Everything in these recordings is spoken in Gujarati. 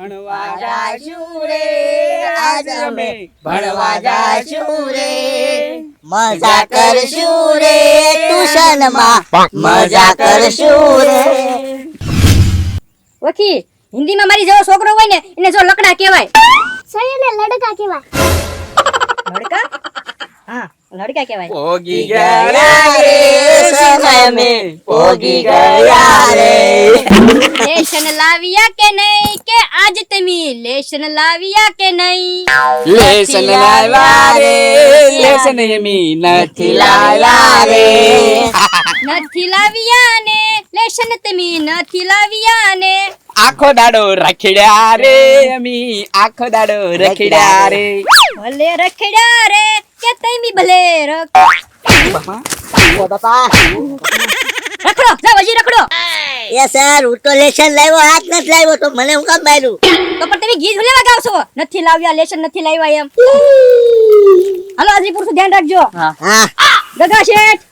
ભણવા જાશું રે આજ અમે ભણવા જાશું રે મજા કરશું રે ટ્યુશનમાં મજા કરશું રે ઓકી હિન્દીમાં મારી જેવો છોકરો હોય ને એને જો લકડા કહેવાય સહી ને લડકા કહેવાય લડકા હા લડકા કહેવાય પોગી ગયા રે સમય में પોગી ગયા રે લેશન લાવ્યા કે નહીં કે આજ તમે લેશન લાવ્યા કે નહીં લેસન લાવ્યા રે લેસન એમી નથી લાવ્યા રે નથી લાવ્યા ને લેશન તમે નથી લાવ્યા ને આખો દાડો રખડ્યા રે અમી આખો દાડો રખડ્યા રે ભલે રખડ્યા રે કે તમે ભલે ઓ બાપા રખડો જાવ હજી રખડો એ સર હું તો લેશન લાવ્યો હાથ નથી લાવ્યો તો મને હું કામ માર્યું તો પણ તમે ગીત ભૂલેવા ગાવ છો નથી લાવ્યા લેશન નથી લાવ્યા એમ હાલો હાજીપુર નું ધ્યાન રાખજો હા ગગા શેઠ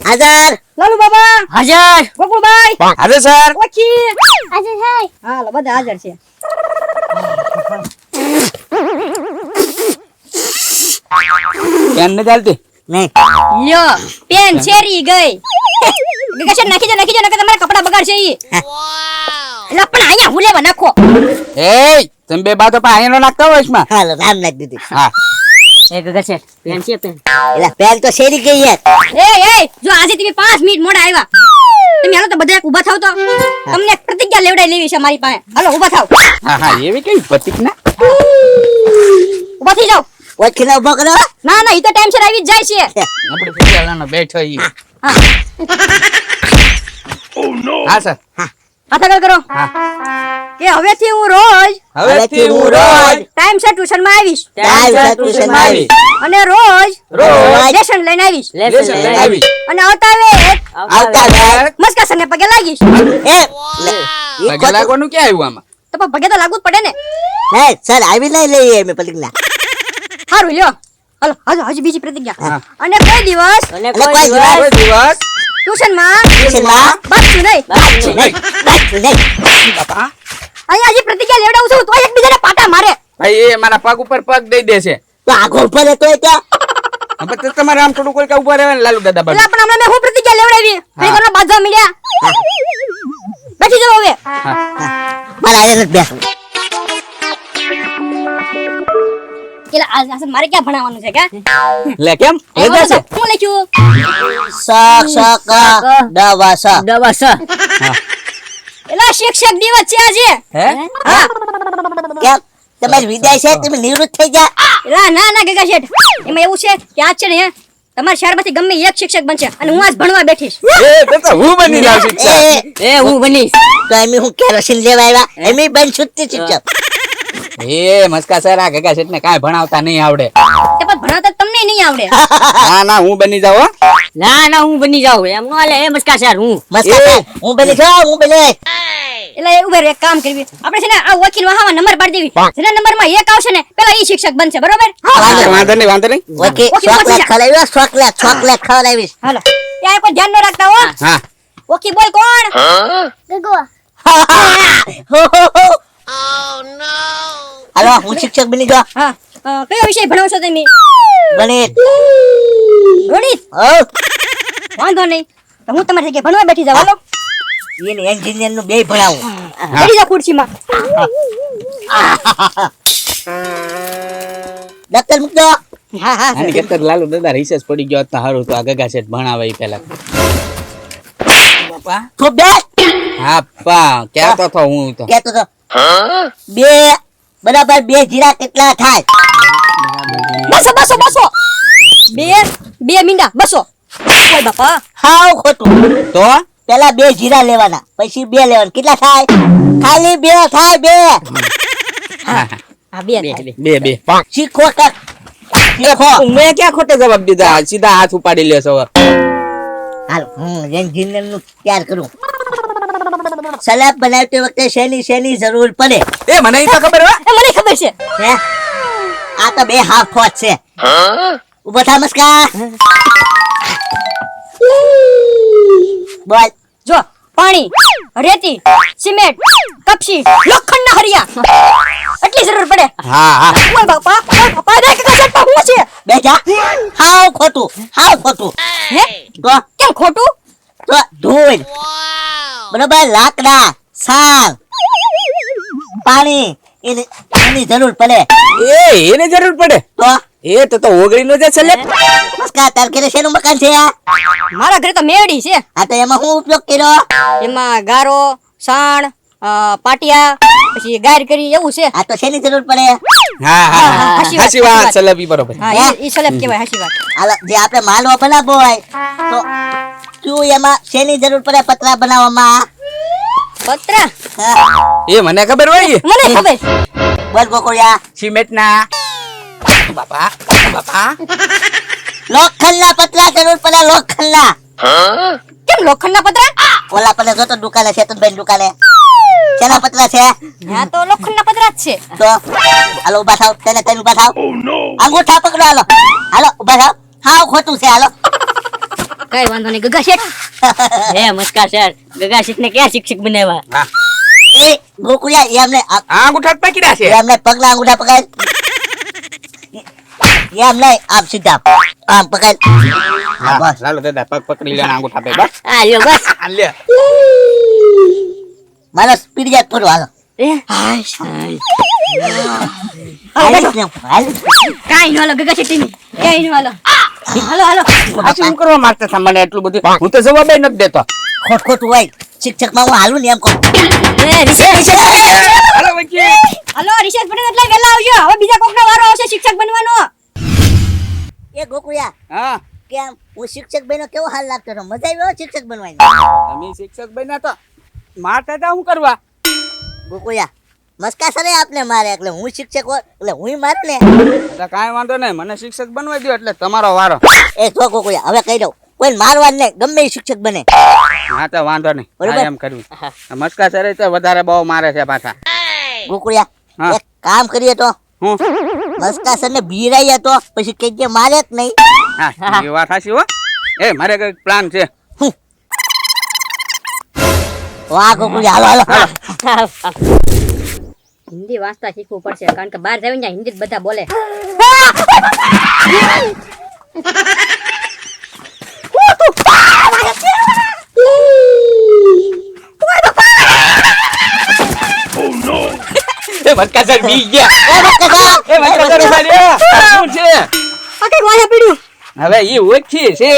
હાજર લાલુ બાબા હાજર ગોકુળભાઈ હાજર સર ઓછી આજે હાય હાલો બધા હાજર છે કેમ ન ચાલતી નહીં લ્યો પેન છેરી ગઈ ગગા શેઠ નાખી દો નકર તમારા કપડા બગાડશે ઈ એટલે પણ અહીંયા ભૂલેવા નાખો એ તમે બે બાતો પણ આયનો નાખતા હોય માં હાલો નામ નાખી દીધી હા એ ગગા શેઠ પેન છે પેન એલા પેન તો શેરી ગઈ યાર એ જો આજે તમે 5 મિનિટ મોડા આવ્યા તમે હાલો તો બધા એક ઊભા થાવ તો તમને એક પ્રતિજ્ઞા લેવડાઈ લેવી છે મારી પાસે હાલો ઊભા થાવ હા હા એવી કઈ પ્રતિક ના ઊભા થઈ જાવ ઓછીને ઉભો કરો ના ના ઈ તો ટાઈમ સર આવી જ જાય છે આપણે ફેલાનો બેઠો ઈ હા સર હાથ કરો કે હવેથી હું રોજ હવેથી હું રોજ ટાઈમ સર ટ્યુશન માં આવીશ ટ્યુશન માં આવી અને રોજ રોજ લેસન લઈને આવીશ લેસન લઈને આવી અને આવતા વેત આવતા વેત મસ્કા સરને પગે લાગીશ એ પગે લાગવાનું ક્યાં આવ્યું આમાં તો પણ પગે તો લાગવું જ પડે ને નહીં સર આવી નહીં લઈએ અમે પ્રતિજ્ઞા સારું લ્યો હાલો હજી બીજી પ્રતિજ્ઞા હા. અને કોઈ દિવસ કોઈ દિવસ કોઈ દિવસ ટ્યુશનમાં ટ્યુશનમાં બાજુ નહીં નહીં બાપા અહીંયા હજી પ્રતિજ્ઞા લેવડાવું છું તો એકબીજાને પાટા મારે ભાઈ એ મારા પગ ઉપર પગ દઈ દેશે તો આગો ઉપર હતો ત્યાં હવે તો તમારે આમ થોડું કોઈ ઉભા રહેવાય ને લાલુ દાદા એટલે પણ હમણાં મેં હું પ્રતિજ્ઞા લેવડાવી ઘડીકવારમાં બાંધવા મળ્યા બેઠી જાઓ હવે મારા આજે નથી બેસવું એટલે આ મારે ક્યાં ભણાવવાનું છે કે લે કેમ એ દે છે હું લખ્યું દવા સ હા એટલે શિક્ષક દિવસ છે આજે હે હા કેમ તમારી વિદાય છે તમે નિવૃત્ત થઈ જા એટલે ના ના ગગા શેઠ એમાં એવું છે કે આજ છે ને હે તમારા શહેરમાંથી ગમે એક શિક્ષક બનશે અને હું આજ ભણવા બેઠીશ એ તો હું બની જાવ શિક્ષક એ હું બનીશ તો એમ હું કેરોસીન લેવા આવ્યા એમ બન છૂટતી શિક્ષક એ મસ્કા સર આ ગગા શેઠ ને કાંઈ ભણાવતા નહીં આવડે તે પણ ભણાવતા તમને નહીં આવડે ના ના હું બની જાવ ના હું બની જાઉં એમ નો હાલે એ મસ્કા સર હું મસ્કા હું બની જાઉં હું બની એટલે ઉભેર એક કામ કરવી આપણે છે ને આ વકીલ વાહમાં નંબર પાડી દેવી જેના નંબરમાં એક આવશે ને પેલા ઈ શિક્ષક બનશે બરોબર વાંધો નહીં ઓકે ચોકલેટ ખવડાવીશ ચોકલેટ ખવડાવીશ હાલો ત્યાં કોઈ ધ્યાન ન રાખતા હો હા ઓકી બોલ કોણ ગગો હાલો હું શિક્ષક બની ગયો હા કયો વિષય ભણાવશો તમે ગણિત ગણિત ઓ વાંધો નહીં તો હું તમારી જગ્યાએ ભણવા બેઠી જાવ હાલો એને એન્જિનિયર નું બે ભણાવું બેઠી જાવ ખુરશીમાં દફતર મૂકજો હા હા આની કરતા લાલુ દાદા રિસર્ચ પડી ગયો તો હારું તો આ ગગા શેઠ ભણાવે ઈ પેલા બાપા તો બે હા પા કહેતો તો હું તો કેતો તો બે બરાબર બે જીરા કેટલા થાય બસો બે મીંડા બસો ઓય બાપા હાવ ખોટું તો પેલા બે જીરા લેવાના પછી બે લેવાના કેટલા થાય ખાલી બે થાય બે હા બે થાય. બે શીખો કર શીખો મેં ક્યાં ખોટો જવાબ દીધા સીધા હાથ ઉપાડી લેશો હાલ હું એન્જિનિયર નું તૈયાર કરું સલાબ બનાવતી વખતે શેની જરૂર પડે એ મને ઈ તો ખબર હો એ મને ખબર છે હે આ તો બે હાફ ફોટ છે ઉભો થા મસ્કા બોલ જો પાણી રેતી સિમેન્ટ કપશી લોખંડના હરિયા એટલી જરૂર પડે. હા હા ઓય બાપા દેખ કે સટ્ટા હું છે. બે જા. હાવ ખોટું. હે તો કેમ ખોટું? તો ધૂળ. બરોબર, લાકડા, સાગ, પાણી એની જરૂર પડે. એને જરૂર પડે તો તો ઓગળી નો જશે લે. મસ્કા તાર ઘરે શેનું મકાન છે? મારા ઘરે તો મેડી છે. આ તો એમાં હું ઉપયોગ કર્યો? એમાં ગારો, સાણ, પાટિયા, પછી ગાર કરી એવું છે. આ તો શેની જરૂર પડે? હા હા હાચી વાત, હાચી વાત સલેબી બરોબર. હા ઈ સલેબ કહેવાય. હાચી વાત. હાલો, જે આપણે માલવો બનાવવો હોય તો શું એમાં શેની જરૂર પડે પતરા બનાવવામાં? પતરા હા, એ મને ખબર હોય મને ખબર. બોલ ગોકુળિયા. સિમેન્ટ ના બાપા લોખંડના પતરા જરૂર પડે, લોખંડના. કેમ લોખંડના પતરા? ઓલા પડે જો તો દુકાને છે તો બેન દુકાને શેના પતરા છે? હા તો લોખંડના પતરા જ છે. તો હાલો ઉભા થાવ, તેને ઉભા થાવ. અંગૂઠા પકડો, હાલો ઉભા થાવ. હાવ ખોટું છે, હાલો. કઈ વાંધો નહીં ગગા શેઠ. હે મસ્કા સર, ગગા શીખને ક્યાં શિક્ષક બનાવ્યા? એ ગોકુળિયા એમને અંગૂઠા પકડ્યા છે. એમને પગના અંગૂઠા પકડ. એમ નહીં, આમ સીધા આમ પકડ. હા, બસ. લાલો દાદા પગ પકડી લે અંગૂઠા પે બસ આ લ્યો બસ. આ લે. મારો સ્પીડ જાત કરો, હાલો. હાશ. હાલ. કાઈ ન હાલો ગગા શેઠ ની. કાઈ ન હાલો. હાલો આ શું કરવા માંગતા હતા મને એટલું બધું? હું તો જવાબ ય નથી દેતો. ખોટું હોય શિક્ષકમાં હું હાલું ને એમ કહું. એ રિશેષ હાલો વકીલ. હાલો રિશેષ પડે એટલે વેલા આવજો. હવે બીજા કોકનો વારો આવશે શિક્ષક બનવાનો. એ ગોકુળિયા, હા કેમ હું શિક્ષક બન્યો, કેવો હાલ લાગતો હતો? મજા આવી હો શિક્ષક બનવાની. તમે શિક્ષક બન્યા તો મારતા હતા શું કરવા? ગોકુળિયા, મસ્કા સરે આપને મારે એટલે હું શિક્ષક હોય એટલે હું મારું ને. તો કાંઈ વાંધો નહીં, મને શિક્ષક બનવા દો એટલે તમારો વારો. એ જો ગોકુળિયા, હવે કહી દઉં, કોઈ મારવાનું નહીં, ગમે એ શિક્ષક બને. હા તો વાંધો નહીં, બરોબર. હા, એમ કરવું. મસ્કા સરે તો વધારે બહુ મારે છે પાછા. ગોકુળિયા, હા. એક કામ કરીએ તો હું મસ્કા સર ને બીરાઈએ તો પછી કઈ જે મારે જ નહીં. હા એ વાત સાચી હો. એ મારે કઈક પ્લાન છે. વાહ ગોકુળિયા, હાલો હાલો. હિન્દી વાંચતા શીખવું પડશે કારણ કે બહાર જઈને હિન્દી જ બધા બોલે. એ મસ્કા સર બી ગયા. એ મસ્કા સર ઉભા રહ્યા. શું છે? આ કઈક વાયા પીડ્યું. હવે ઈ ઓળખી છે.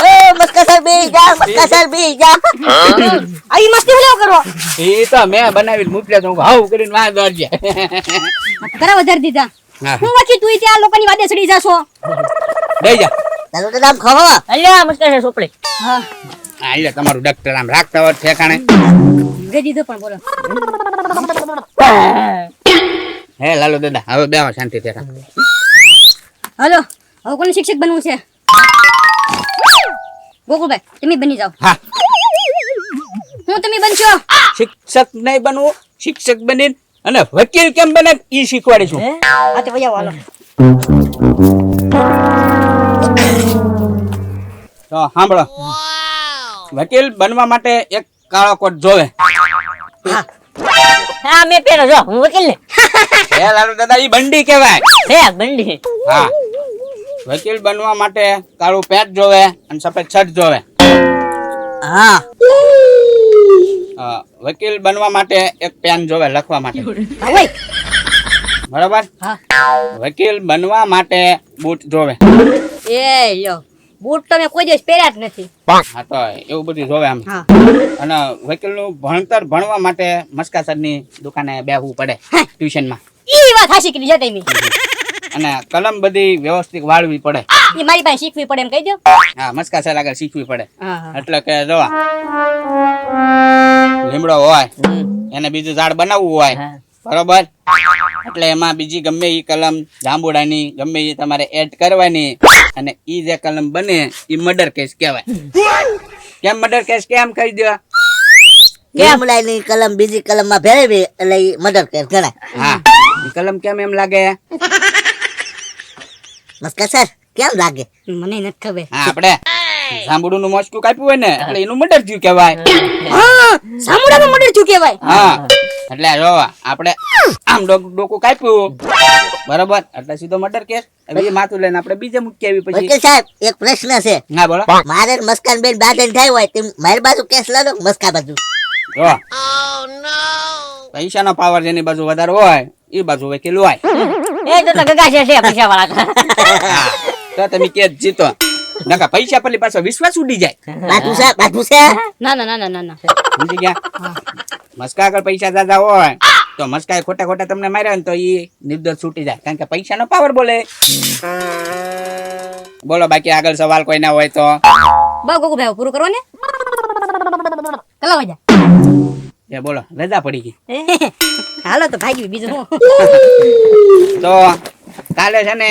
એ મસ્કા સર બી જા, મસ્કા સર બી જા. આઈ મસ્તી ભલે કરો. એ તો મેં બનાવીને મૂક્યા તો હું હાવ કરીને વાં દોડજે. ઘણા વધારી દીધા. હા. હું વાંચી તું ત્યાં લોકોની વાદે ચડી જાશો. બેહી જા. તારું તો નામ ખવો. અલ્યા મસ્કા સર સોપડે. હા આ લે તમારું ડોક્ટર આમ રાખતા હોય ઠેકાણે. ગઈ દીધો પણ બોલો. હે લાલો દાદા હવે બેહો શાંતિ ઠેકા. હાલો હવે કોને શિક્ષક બનવું છે? ગોકુલભાઈ તમે બની જાઓ. હા હું તમે બનશો. શિક્ષક નહીં બનવું, શિક્ષક બનીને અને વકીલ કેમ બને ઈ શીખવાડીશું. હા તે વયા હાલો. તો સાંભળો, વકીલ બનવા માટે એક કાળો કોટ જોવે. હા મેં પહેરો જો હું વકીલ ને. હે લાલુ દાદા ઈ બંડી કહેવાય. હે બંડી. હા વકીલ બનવા માટે કાળું પેન્ટ જોવે અને સફેદ શર્ટ જોવે. હા, વકીલ બનવા માટે એક પેન જોવે લખવા માટે. હા હોય. બરાબર. હા વકીલ બનવા માટે બૂટ જોવે. એ લ્યો બૂટ તો મેં કોઈ દિવસ પહેર્યા જ નથી. હા તો એવું બધું જોવે આમ. હા અને વકીલનું ભણતર ભણવા માટે મસ્કા સરની દુકાને બેહવું પડે ટ્યુશનમાં. ઈ વાત હાસી કરી જતી મી. અને કલમ બધી વ્યવસ્થિત વાળવી પડે. ઈ મારી પાસે શીખવી પડે એમ કહી દો. હા મસ્કા સર આગળ શીખવી પડે. હા હા એટલે કે જોવા લીમડો હોય એને બીજું ઝાડ બનાવવું હોય બરોબર, એટલે એમાં બીજી ગમે ઈ કલમ જાંબુડાની ગમે ઈ તમારે એડ કરવાની અને ઈ જે કલમ બને ઈ મર્ડર કેસ કહેવાય. કેમ મર્ડર કેસ કેમ કહી દો? લીમડાની કલમ બીજી કલમમાં ભેળવી એટલે ઈ મર્ડર કેસ ગણાય. હા ઈ કલમ કેમ એમ લાગે? મસ્કા સર કેમ લાગે? મને નથી ખબર. હા આપણે જાંબુડાનું મોચકું કાપ્યું હોય ને એટલે એનું મર્ડર થયું કહેવાય. હા સામુડાનું મર્ડર થયું કહેવાય. હા એટલે જો આપણે આમ ડોકું કાપ્યું બરોબર એટલે સીધો મર્ડર કેસ. હવે એ માથું લઈને આપણે બીજે મૂકી આવી પછી. વકીલ સાહેબ એક પ્રશ્ન છે. ના બોલો. મારે મસ્કાન બેન બાદલ થાય હોય તેમ મારી બાજુ કેસ લાવો મસ્કા બાજુ. જો પૈસાનો પાવર જેની બાજુ વધારે હોય એ બાજુ વકીલ હોય. એ તો ગગા છે પૈસા વાળા. હા, તો તમે કેસ જીતો નકા પૈસા પરલી પાછો વિશ્વાસ ઉડી જાય. બાજુ છે ના ના ના ના ના ના સમજી ગયા? મસ્કા આગળ પૈસા દાદા હોય તો મસ્કા ખોટા ખોટા તમને માર્યા ને તો એ નિર્દોષ છૂટી જાય કારણ કે પૈસાનો પાવર બોલે. બોલો બાકી આગળ સવાલ કોઈ ના હોય તો. બહુ ગોગુ ભાઈ પૂરું કરો ને કલા વાજા. એ બોલો રજા પડી ગઈ હાલો તો ભાગી બીજું હું. તો કાલે છે ને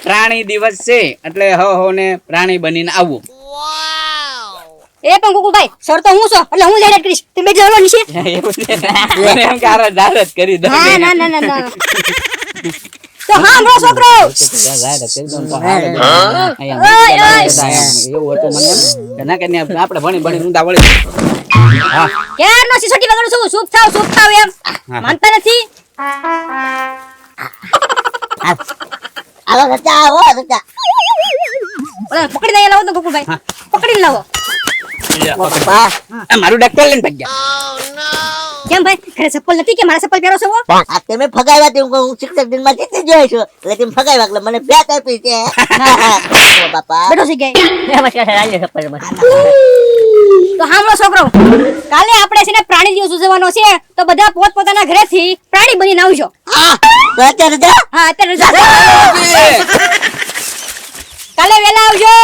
પ્રાણી દિવસ છે એટલે હો ને પ્રાણી બનીને આવવું. એ પણ ગોગુભાઈ સર તો હું છો એટલે હું જાહેરાત કરીશ તમે બેઠી હલવાની છે. એવું છે? મને એમ કે આ જાહેરાત કરી દો. હા ના ના ના ના તો હા બ્રો છોકરો જાહેરાત કરી દો તો હાલે. અહીંયા એવું હતું મને એમ કે ના કે ને આપણે ભણી ભણી ઊંધા વળી. હા ક્યારનો સિસોટી વગાડું છું સુપ થાવ એમ માનતા નથી. આવો રચા આવો રચા ઓલા પકડી દઈ લાવો તો ગોકુભાઈ પકડીને લાવો. પપ્પા આ મારું ડોક્ટર લઈને ભાગ્યા. કેમ ભાઈ ઘરે ચપ્પલ નથી કે મારા ચપ્પલ પહેરો છો? આ તમે ફગાવ્યા તે હું શિક્ષક દિનમાં જીતી જોઈ છું એટલે તમે ફગાવ્યા એટલે મને બેટ આપી છે. ઓ બાપા બેઠો છે ગઈ. નમસ્કાર સર આજે સપર તો હામળો છોકરો કાલે આપણે છે ને પ્રાણી દિવસ ઉજવવાનો છે તો બધા પોતપોતાના ઘરેથી પ્રાણી બનીને આવજો. તો અત્યારે જા હા અત્યારે રજા છે. કાલે વેલા આવજો.